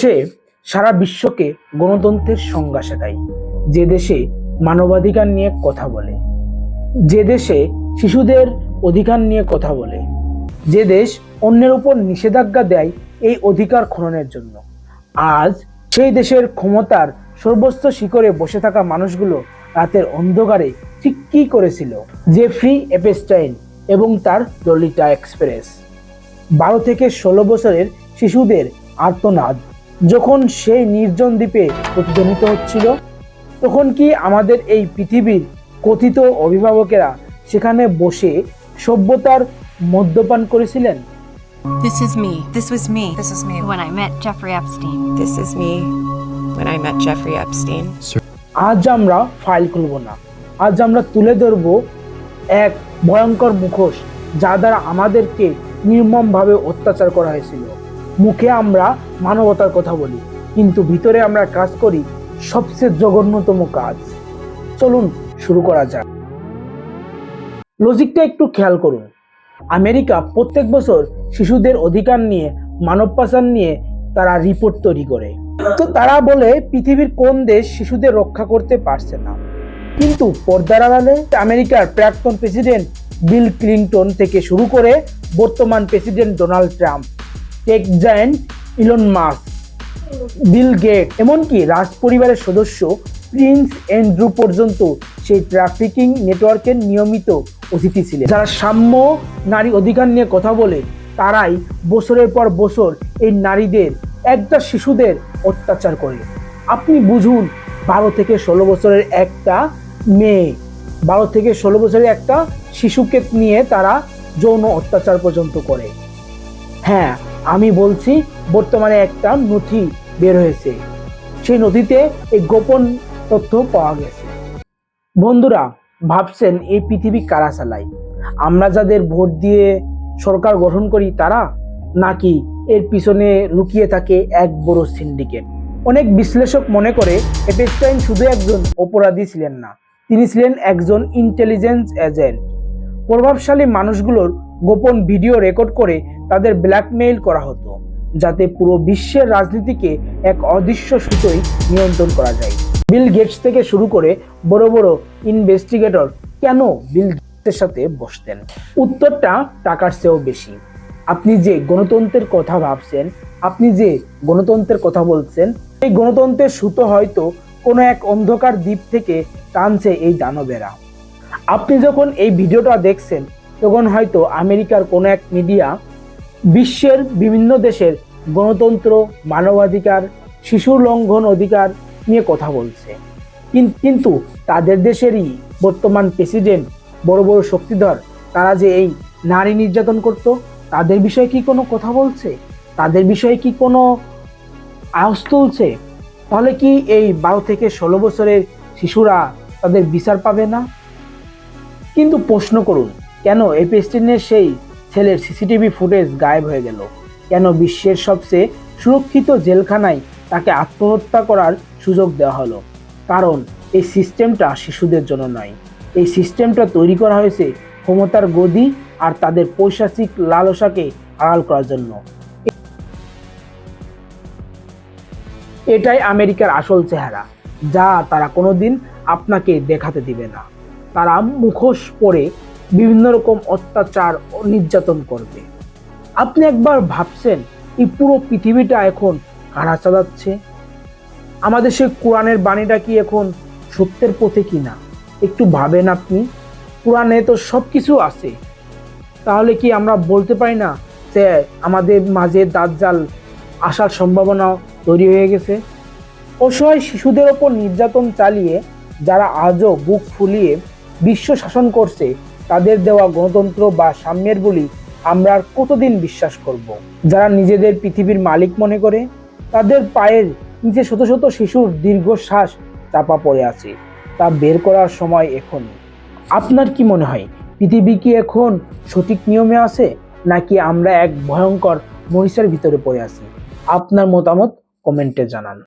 সে সারা বিশ্বকে গণতন্ত্রের সংজ্ঞা শেখায়, যে দেশে মানবাধিকার নিয়ে কথা বলে, যে দেশে শিশুদের অধিকার নিয়ে কথা বলে, যে দেশ অন্যের উপর নিষেধাজ্ঞা দেয় এই অধিকার খননের জন্য। আজ সেই দেশের ক্ষমতার সর্বোচ্চ শিখরে বসে থাকা মানুষগুলো রাতের অন্ধকারে ঠিক কী করেছিল? জেফ্রি এপস্টাইন এবং তার ললিতা এক্সপ্রেস। 12 থেকে 16 বছরের শিশুদের আর্তনাদ যখন সেই নির্জন দ্বীপে প্রতিধ্বনিত হচ্ছিল, তখন কি আমাদের এই পৃথিবীর কথিত অভিভাবকেরা সেখানে বসে সভ্যতার মদ্যপান করেছিলেন? This is me. This was me. This is me when I met Jeffrey Epstein. This is me when I met Jeffrey Epstein. আজ আমরা ফাইল খুলব না, আজ আমরা তুলে ধরব এক ভয়ঙ্কর মুখোশ যা দ্বারা আমাদেরকে নির্মমভাবে অত্যাচার করা হয়েছিল। মুখে আমরা মানবতার কথা বলি, কিন্তু ভিতরে আমরা কাজ করি সবচেয়ে জঘন্যতম কাজ। চলুন শুরু করা যাক। লজিকটা একটু খেয়াল করুন। আমেরিকা প্রত্যেক বছর শিশুদের অধিকার নিয়ে, মানব পাচার নিয়ে তারা রিপোর্ট তৈরি করে। তো তারা বলে পৃথিবীর কোন দেশ শিশুদের রক্ষা করতে পারছে না। কিন্তু পর্দার আড়ালে আমেরিকার প্রাক্তন প্রেসিডেন্ট বিল ক্লিনটন থেকে শুরু করে বর্তমান president Donald Trump, tech giant Elon Musk, Bill Gates, এমনকি রাজ পরিবারের সদস্য প্রিন্স অ্যান্ড্রু পর্যন্ত সেই ট্রাফিকিং নেটওয়ার্কের নিয়মিত অতিথি ছিলেন। যারা সাম্য নারী অধিকার নিয়ে কথা বলে, তারাই বছরের পর বছর এই নারীদের, একটা শিশুদের অত্যাচার করে। আপনি বুঝুন, 12 থেকে 16 বছরের একটা মেয়ে, 12 থেকে 16 বছরের একটা শিশুকে নিয়ে তারা যৌন অত্যাচার পর্যন্ত করে। হ্যাঁ, আমি বলছি, বর্তমানে একটা নথি বের হয়েছে, সেই নথিতে এই গোপন তথ্য পাওয়া গেছে। বন্ধুরা, ভাবছেন এই পৃথিবী কারা চালায়? আমরা যাদের ভোট দিয়ে সরকার গঠন করি তারা, নাকি এর পিছনে লুকিয়ে থাকে এক বড় সিন্ডিকেট? অনেক বিশ্লেষক মনে করে এপস্টাইন শুধু একজন অপরাধী ছিলেন না, তিনি ছিলেন একজন ইন্টেলিজেন্স এজেন্ট। প্রভাবশালী মানুষগুলোর গোপন ভিডিও রেকর্ড করে তাদের ব্ল্যাকমেইল করা হতো, যাতে পুরো বিশ্বের রাজনীতিকে এক অদৃশ্য সুতোয় নিয়ন্ত্রণ করা যায়। বিল গেটস থেকে শুরু করে বড় বড় ইনভেস্টিগেটর কেন বিল গেটসের সাথে বসতেন? উত্তরটা টাকার চেয়েও বেশি। আপনি যে গণতন্ত্রের কথা ভাবছেন, আপনি যে গণতন্ত্রের কথা বলছেন, এই গণতন্ত্রের সুতো হয়তো কোনো এক অন্ধকার দ্বীপ থেকে টানছে এই দানবেরা। আপনি যখন এই ভিডিওটা দেখছেন, তখন হয়তো আমেরিকার কোনো এক মিডিয়া বিশ্বের বিভিন্ন দেশের গণতন্ত্র, মানবাধিকার, শিশু লঙ্ঘন অধিকার নিয়ে কথা বলছে, কিন্তু তাদের দেশেরই বর্তমান প্রেসিডেন্ট, বড় বড় শক্তিধর, তারা যে এই নারী নির্যাতন করত, তাদের বিষয়ে কি কোনো কথা বলছে? তাদের বিষয়ে কি কোনো আওয়াজ তুলছে? তাহলে কি এই 12 থেকে 16 বছরের শিশুরা তাদের বিচার পাবে না? কিন্তু প্রশ্ন করুন, কেন এপস্টাইনের সেই ছেলের সিসিটিভি ফুটেজ গায়েব হয়ে গেল? কেন বিশ্বের সবচেয়ে সুরক্ষিত জেলখানায় তাকে আত্মহত্যা করার সুযোগ দেওয়া হলো? কারণ এই সিস্টেমটা শিশুদের জন্য নয়, এই সিস্টেমটা তৈরি করা হয়েছে ক্ষমতার গদি আর তাদের পৈশাচিক লালসাকে আড়াল করার জন্য। এটাই আমেরিকার আসল চেহারা, যা তারা কোনোদিন আপনাকে দেখাতে দিবে না। তারা মুখোশ পরে বিভিন্ন রকম অত্যাচার ও নির্যাতন করবে। আপনি একবার ভাবছেন এই পুরো পৃথিবীটা এখন কারা চালাচ্ছে? আমাদের সেই কোরআনের বাণীটা কি এখন সত্যের পথে কিনা? একটু ভাবেন আপনি, কোরআনে তো সব কিছু আছে। তাহলে কি আমরা বলতে পারি না যে আমাদের মাঝে দাজ্জাল আসার সম্ভাবনা তৈরি হয়ে গেছে? অসহায় শিশুদের ওপর নির্যাতন চালিয়ে যারা আজও বুক ফুলিয়ে বিশ্ব শাসন করছে, তাদের দেওয়া গণতন্ত্র বা সাম্যের বলি আমরা আর কতদিন বিশ্বাস করব? যারা নিজেদের পৃথিবীর মালিক মনে করে, তাদের পায়ের নিচে শত শত শিশুর দীর্ঘশ্বাস চাপা পড়ে আছে, তা বের করার সময় এখন। আপনার কি মনে হয়, পৃথিবী কি এখন সঠিক নিয়মে আছে, নাকি আমরা এক ভয়ঙ্কর মরিচার ভিতরে পড়ে আছি? আপনার মতামত কমেন্টে জানান।